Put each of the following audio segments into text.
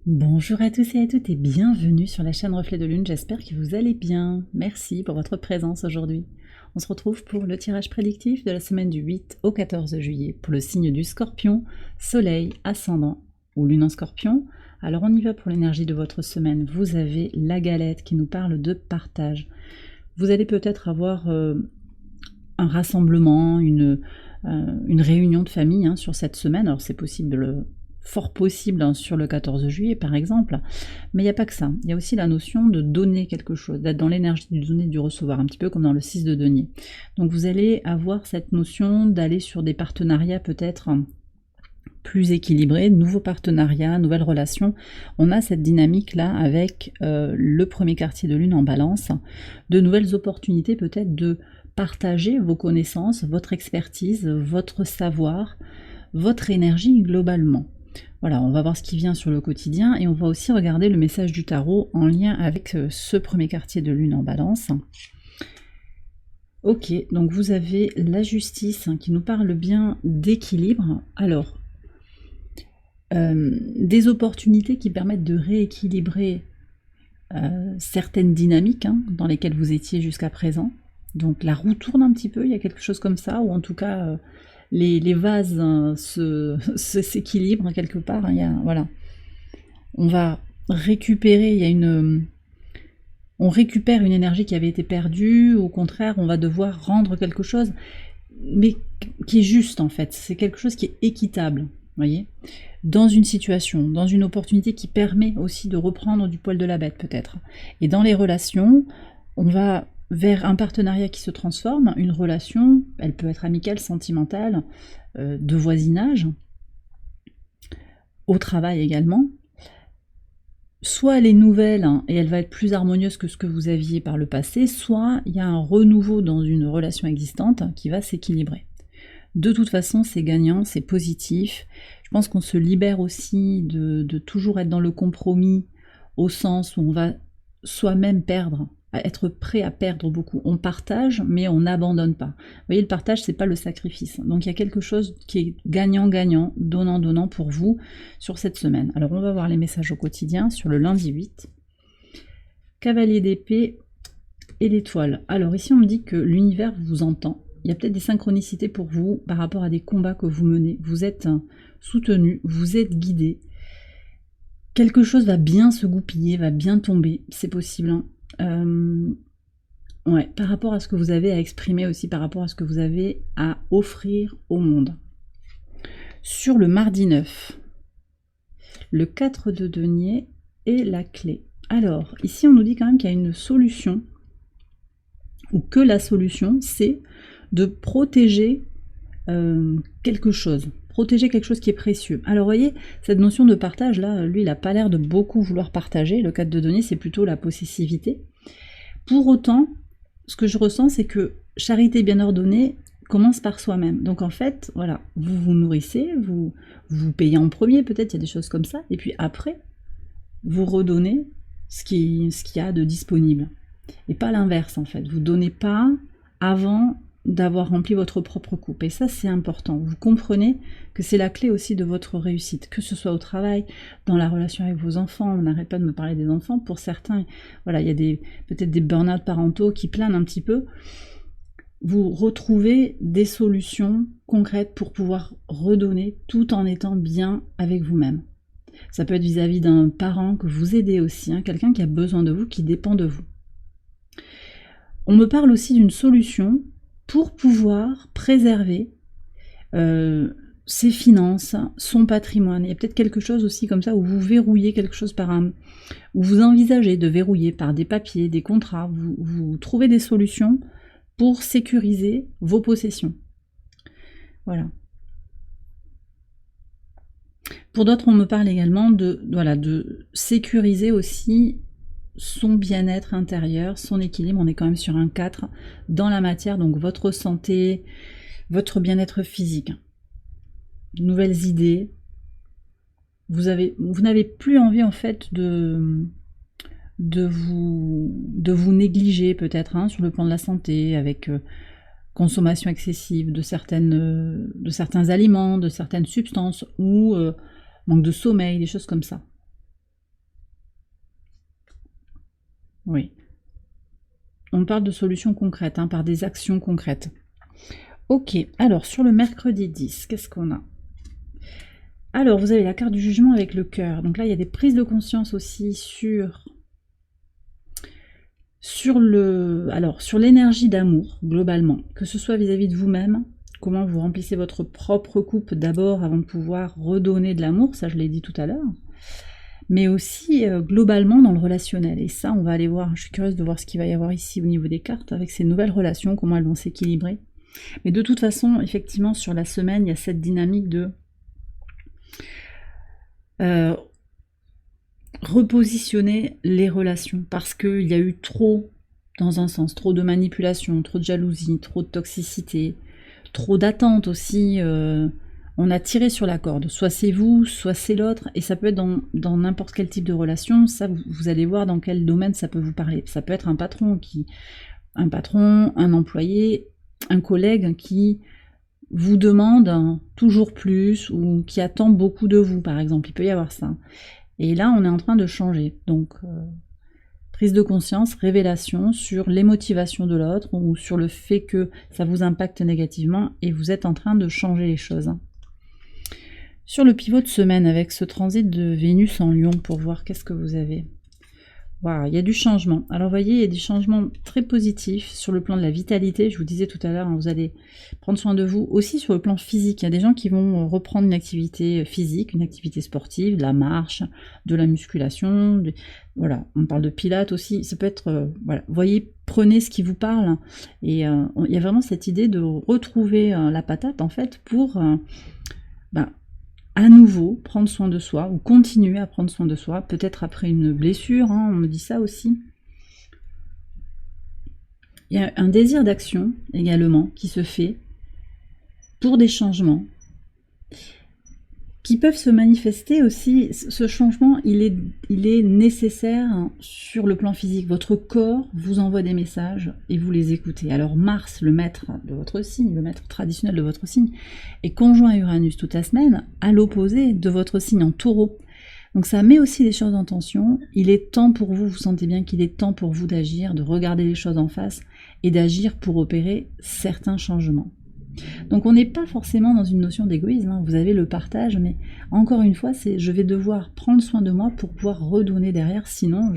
Bonjour à tous et à toutes et bienvenue sur la chaîne Reflet de Lune, j'espère que vous allez bien. Merci pour votre présence aujourd'hui. On se retrouve pour le tirage prédictif de la semaine du 8 au 14 juillet pour le signe du Scorpion, Soleil, Ascendant ou Lune en Scorpion. Alors on y va pour l'énergie de votre semaine. Vous avez la galette qui nous parle de partage. Vous allez peut-être avoir un rassemblement, une réunion de famille sur cette semaine. Alors c'est possible, fort possible sur le 14 juillet par exemple, mais il n'y a pas que ça. Il y a aussi la notion de donner quelque chose, d'être dans l'énergie du donner, du recevoir, un petit peu comme dans le 6 de denier. Donc vous allez avoir cette notion d'aller sur des partenariats peut-être plus équilibrés, nouveaux partenariats, nouvelles relations. On a cette dynamique-là avec le premier quartier de lune en balance, de nouvelles opportunités peut-être de partager vos connaissances, votre expertise, votre savoir, votre énergie globalement. Voilà, on va voir ce qui vient sur le quotidien et on va aussi regarder le message du tarot en lien avec ce premier quartier de lune en balance. Ok, donc vous avez la justice qui nous parle bien d'équilibre. Alors, des opportunités qui permettent de rééquilibrer certaines dynamiques dans lesquelles vous étiez jusqu'à présent. Donc la roue tourne un petit peu, il y a quelque chose comme ça, ou en tout cas les vases s'équilibrent quelque part. Voilà. On va récupérer, on récupère une énergie qui avait été perdue, au contraire, on va devoir rendre quelque chose, mais qui est juste en fait. C'est quelque chose qui est équitable, voyez, dans une situation, dans une opportunité qui permet aussi de reprendre du poil de la bête peut-être. Et dans les relations, on va vers un partenariat qui se transforme, une relation, elle peut être amicale, sentimentale, de voisinage, au travail également. Soit elle est nouvelle et elle va être plus harmonieuse que ce que vous aviez par le passé, soit il y a un renouveau dans une relation existante qui va s'équilibrer. De toute façon, c'est gagnant, c'est positif. Je pense qu'on se libère aussi de toujours être dans le compromis, au sens où on va soi-même perdre, être prêt à perdre beaucoup. On partage, mais on n'abandonne pas. Vous voyez, le partage, c'est pas le sacrifice. Donc il y a quelque chose qui est gagnant-gagnant, donnant-donnant pour vous sur cette semaine. Alors on va voir les messages au quotidien sur le lundi 8. Cavalier d'épée et l'étoile. Alors ici, on me dit que l'univers vous entend. Il y a peut-être des synchronicités pour vous par rapport à des combats que vous menez. Vous êtes soutenu, vous êtes guidé. Quelque chose va bien se goupiller, va bien tomber, c'est possible. Ouais, par rapport à ce que vous avez à exprimer aussi, par rapport à ce que vous avez à offrir au monde. Sur le mardi 9, le 4 de denier et la clé. Alors, ici on nous dit quand même qu'il y a une solution, ou que la solution, c'est de protéger quelque chose. Protéger quelque chose qui est précieux. Alors, vous voyez, cette notion de partage, là, lui, il n'a pas l'air de beaucoup vouloir partager. Le 4 de denier, c'est plutôt la possessivité. Pour autant, ce que je ressens, c'est que charité bien ordonnée commence par soi-même. Donc, en fait, voilà, vous vous nourrissez, vous payez en premier, peut-être, il y a des choses comme ça. Et puis après, vous redonnez ce qu'il y a de disponible. Et pas l'inverse, en fait. Vous ne donnez pas avant d'avoir rempli votre propre coupe. Et ça, c'est important. Vous comprenez que c'est la clé aussi de votre réussite, que ce soit au travail, dans la relation avec vos enfants. On n'arrête pas de me parler des enfants. Pour certains, voilà, il y a peut-être des burn-out parentaux qui planent un petit peu. Vous retrouvez des solutions concrètes pour pouvoir redonner tout en étant bien avec vous-même. Ça peut être vis-à-vis d'un parent que vous aidez aussi, quelqu'un qui a besoin de vous, qui dépend de vous. On me parle aussi d'une solution pour pouvoir préserver ses finances, son patrimoine. Il y a peut-être quelque chose aussi comme ça où vous verrouillez quelque chose où vous envisagez de verrouiller par des papiers, des contrats. Vous trouvez des solutions pour sécuriser vos possessions. Voilà. Pour d'autres, on me parle également de sécuriser aussi son bien-être intérieur, son équilibre. On est quand même sur un 4 dans la matière, donc votre santé, votre bien-être physique. Nouvelles idées. Vous n'avez plus envie en fait de vous négliger peut-être sur le plan de la santé, avec consommation excessive de certains aliments, de certaines substances, ou manque de sommeil, des choses comme ça. Oui. On parle de solutions concrètes, hein, par des actions concrètes. Ok, alors sur le mercredi 10, qu'est-ce qu'on a? Alors, vous avez la carte du jugement avec le cœur. Donc là, il y a des prises de conscience aussi sur l'énergie d'amour, globalement. Que ce soit vis-à-vis de vous-même, comment vous remplissez votre propre coupe d'abord avant de pouvoir redonner de l'amour, ça je l'ai dit tout à l'heure. Mais aussi globalement dans le relationnel. Et ça, on va aller voir, je suis curieuse de voir ce qu'il va y avoir ici au niveau des cartes, avec ces nouvelles relations, comment elles vont s'équilibrer. Mais de toute façon, effectivement, sur la semaine, il y a cette dynamique de repositionner les relations, parce qu'il y a eu trop, dans un sens, trop de manipulation, trop de jalousie, trop de toxicité, trop d'attente aussi. On a tiré sur la corde, soit c'est vous, soit c'est l'autre, et ça peut être dans n'importe quel type de relation. Ça, vous allez voir dans quel domaine ça peut vous parler. Ça peut être un patron, un employé, un collègue qui vous demande toujours plus, ou qui attend beaucoup de vous, par exemple. Il peut y avoir ça. Et là, on est en train de changer. Donc, prise de conscience, révélation sur les motivations de l'autre, ou sur le fait que ça vous impacte négativement, et vous êtes en train de changer les choses. Sur le pivot de semaine, avec ce transit de Vénus en Lion, pour voir qu'est-ce que vous avez. Waouh, il y a du changement. Alors, vous voyez, il y a des changements très positifs sur le plan de la vitalité. Je vous disais tout à l'heure, hein, vous allez prendre soin de vous. Aussi sur le plan physique, il y a des gens qui vont reprendre une activité physique, une activité sportive, de la marche, de la musculation. Voilà, on parle de pilates aussi. Ça peut être, voilà, vous voyez, prenez ce qui vous parle. Et il y a vraiment cette idée de retrouver la patate, en fait, pour à nouveau prendre soin de soi, ou continuer à prendre soin de soi, peut-être après une blessure, hein, on me dit ça aussi. Il y a un désir d'action également qui se fait pour des changements qui peuvent se manifester aussi. Ce changement, il est nécessaire sur le plan physique. Votre corps vous envoie des messages et vous les écoutez. Alors Mars, le maître de votre signe, le maître traditionnel de votre signe, est conjoint à Uranus toute la semaine, à l'opposé de votre signe en Taureau. Donc ça met aussi les choses en tension. Il est temps pour vous, vous sentez bien qu'il est temps pour vous d'agir, de regarder les choses en face et d'agir pour opérer certains changements. Donc on n'est pas forcément dans une notion d'égoïsme, hein. Vous avez le partage, mais encore une fois, c'est je vais devoir prendre soin de moi pour pouvoir redonner derrière, sinon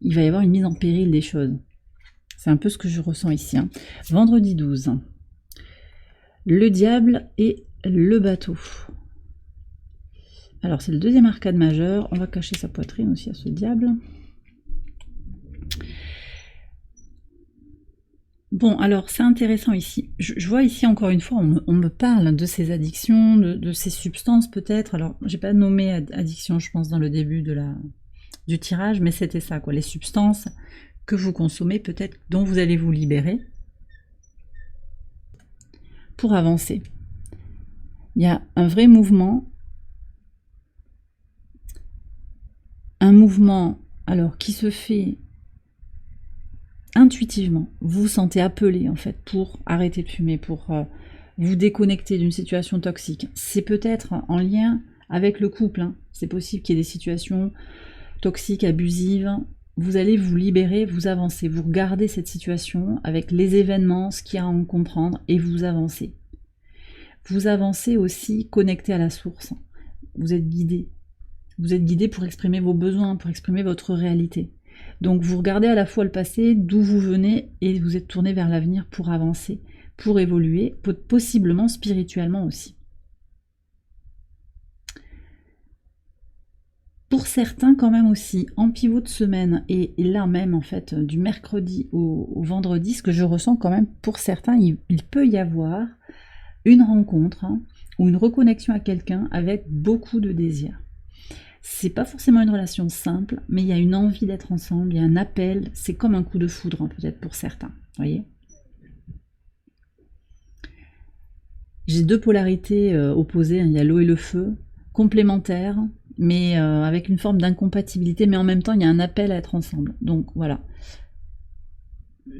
il va y avoir une mise en péril des choses. C'est un peu ce que je ressens ici. Hein. Vendredi 12, le diable et le bateau. Alors c'est le deuxième arcade majeur, on va cacher sa poitrine aussi à ce diable. Bon, alors c'est intéressant ici. Je vois ici encore une fois, on me parle de ces addictions, de ces substances peut-être. Alors, j'ai pas nommé addiction, je pense, dans le début du tirage, mais c'était ça, quoi. Les substances que vous consommez, peut-être, dont vous allez vous libérer pour avancer. Il y a un vrai mouvement. Un mouvement, alors, qui se fait intuitivement, vous vous sentez appelé en fait pour arrêter de fumer, pour vous déconnecter d'une situation toxique. C'est peut-être en lien avec le couple, hein. C'est possible qu'il y ait des situations toxiques, abusives. Vous allez vous libérer, vous avancez, vous regardez cette situation avec les événements, ce qu'il y a à en comprendre, et vous avancez. Vous avancez aussi connecté à la source. Vous êtes guidé. Vous êtes guidé pour exprimer vos besoins, pour exprimer votre réalité. Donc vous regardez à la fois le passé, d'où vous venez, et vous êtes tourné vers l'avenir pour avancer, pour évoluer, possiblement spirituellement aussi. Pour certains quand même aussi, en pivot de semaine, et là même en fait, du mercredi au vendredi, ce que je ressens quand même, pour certains, il peut y avoir une rencontre, hein, ou une reconnexion à quelqu'un avec beaucoup de désir. C'est pas forcément une relation simple, mais il y a une envie d'être ensemble, il y a un appel, c'est comme un coup de foudre, hein, peut-être pour certains, voyez. J'ai deux polarités opposées, hein, il y a l'eau et le feu, complémentaires, mais avec une forme d'incompatibilité, mais en même temps il y a un appel à être ensemble, donc voilà.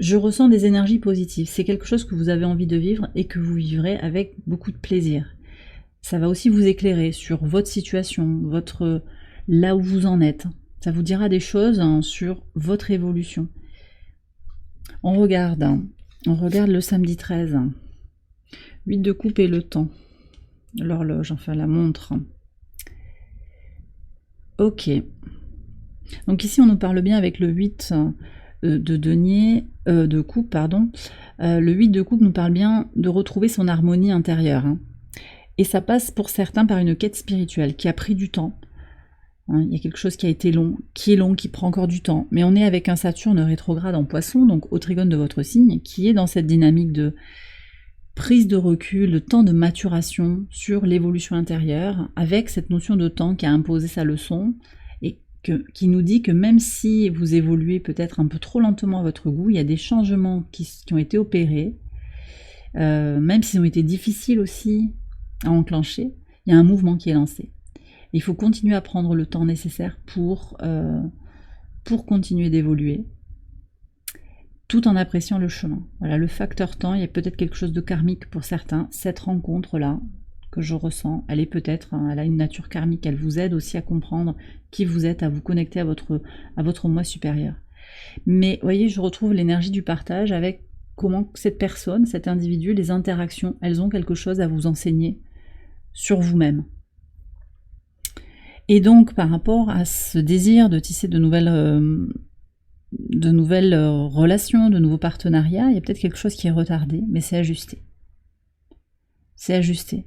Je ressens des énergies positives, c'est quelque chose que vous avez envie de vivre et que vous vivrez avec beaucoup de plaisir. Ça va aussi vous éclairer sur votre situation, là où vous en êtes. Ça vous dira des choses sur votre évolution. On regarde le samedi 13. 8 de coupe et le temps. L'horloge, enfin la montre. Ok. Donc ici, on nous parle bien avec le 8 de denier, de coupe, pardon. Le 8 de coupe nous parle bien de retrouver son harmonie intérieure. Et ça passe pour certains par une quête spirituelle qui a pris du temps. Il y a quelque chose qui a été long, qui prend encore du temps. Mais on est avec un Saturne rétrograde en Poisson, donc au trigone de votre signe, qui est dans cette dynamique de prise de recul, de temps de maturation sur l'évolution intérieure, avec cette notion de temps qui a imposé sa leçon, et qui nous dit que même si vous évoluez peut-être un peu trop lentement à votre goût, il y a des changements qui ont été opérés, même s'ils ont été difficiles aussi à enclencher, il y a un mouvement qui est lancé. Il faut continuer à prendre le temps nécessaire pour continuer d'évoluer, tout en appréciant le chemin. Voilà, le facteur temps, il y a peut-être quelque chose de karmique pour certains. Cette rencontre-là que je ressens, elle est peut-être, elle a une nature karmique, elle vous aide aussi à comprendre qui vous êtes, à vous connecter à votre moi supérieur. Mais vous voyez, je retrouve l'énergie du partage avec comment cette personne, cet individu, les interactions, elles ont quelque chose à vous enseigner sur vous-même. Et donc, par rapport à ce désir de tisser de nouvelles relations, de nouveaux partenariats, il y a peut-être quelque chose qui est retardé, mais c'est ajusté. C'est ajusté.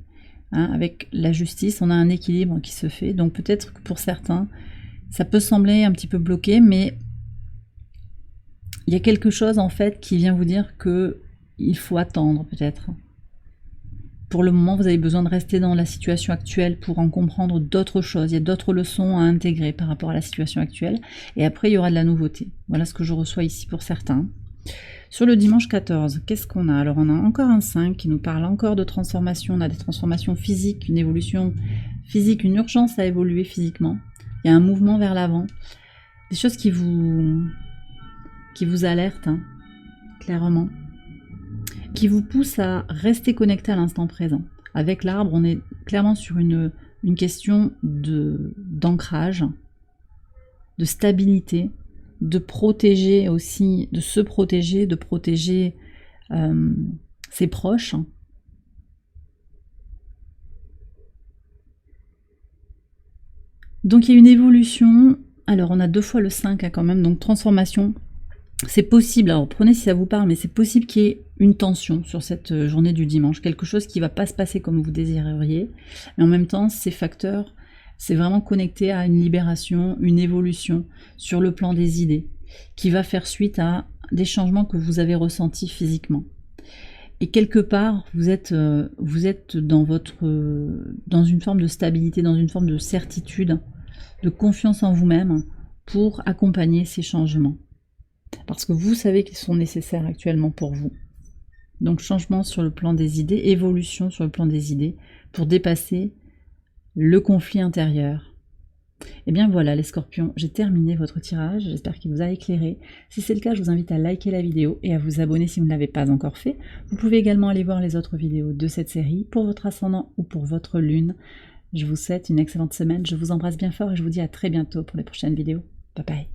Avec la justice, on a un équilibre qui se fait. Donc peut-être que pour certains, ça peut sembler un petit peu bloqué, mais il y a quelque chose en fait qui vient vous dire que il faut attendre peut-être. Pour le moment, vous avez besoin de rester dans la situation actuelle pour en comprendre d'autres choses. Il y a d'autres leçons à intégrer par rapport à la situation actuelle. Et après, il y aura de la nouveauté. Voilà ce que je reçois ici pour certains. Sur le dimanche 14, qu'est-ce qu'on a? Alors, on a encore un 5 qui nous parle encore de transformation. On a des transformations physiques, une évolution physique, une urgence à évoluer physiquement. Il y a un mouvement vers l'avant. Des choses qui vous alertent, clairement. Qui vous pousse à rester connecté à l'instant présent. Avec l'arbre, on est clairement sur une question d'ancrage, de stabilité, de protéger aussi, de se protéger, de protéger ses proches. Donc il y a une évolution. Alors on a 2 fois le 5 quand même, donc transformation. C'est possible, alors prenez si ça vous parle, mais c'est possible qu'il y ait une tension sur cette journée du dimanche, quelque chose qui ne va pas se passer comme vous désireriez, mais en même temps, ces facteurs, c'est vraiment connecté à une libération, une évolution sur le plan des idées, qui va faire suite à des changements que vous avez ressentis physiquement. Et quelque part, vous êtes dans une forme de stabilité, dans une forme de certitude, de confiance en vous-même pour accompagner ces changements. Parce que vous savez qu'ils sont nécessaires actuellement pour vous. Donc changement sur le plan des idées, évolution sur le plan des idées, pour dépasser le conflit intérieur. Et bien voilà les scorpions, j'ai terminé votre tirage, j'espère qu'il vous a éclairé. Si c'est le cas, je vous invite à liker la vidéo et à vous abonner si vous ne l'avez pas encore fait. Vous pouvez également aller voir les autres vidéos de cette série pour votre ascendant ou pour votre lune. Je vous souhaite une excellente semaine, je vous embrasse bien fort et je vous dis à très bientôt pour les prochaines vidéos. Bye bye.